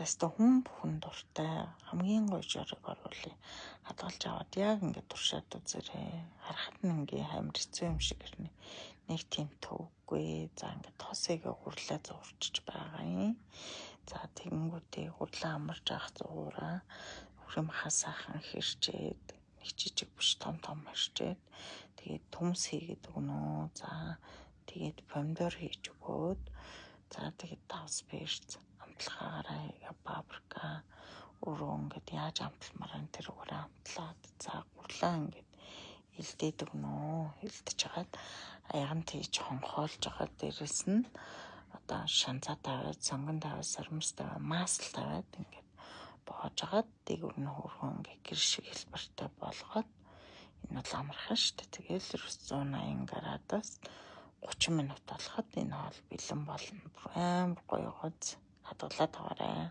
Тэстэ хүн бүхэн дуртай хамгийн гоё жорыг оруулъя. Хадгалж аваад яг ингээд туршаад үзээрэй. Харахад нь ингээ амар хэцүү юм шиг ирнэ. Нэг тийм төвгүй. За ингээд тосыгээ гурлаа зурчиж байгаа юм. За тэгэнгүүтээ гурлаа амарч авах зуураа хүрээм хасаахан хэрчээд нэг жижиг биш том хэрчээд тэгээд төмс хийгээд өгнө. За тэгээд помидор хийж өгөөд за тэгээд давс перц амтлагаараа паприка өрөө ингээд яаж амтламаар энэ тэр өрөө амтлаад за гурлаа ингээд илдээд өгнө. Илдэж хагаад аян тийж хонхоолж байгаа дээрэс нь одоо шанцаа тавиад сонгон тавиад сармс тавиад масл тавиад ингээд боож хагаад дээгүүр нь хөргөн ингээд гэр шиг хэлбэртэй болгоод энэ бол амархан шүү дээ. Тэгээл 180 градус 30 минут болоход энэ хоол бэлэн болно. Амар гоё гоц хадгалаад аваарай.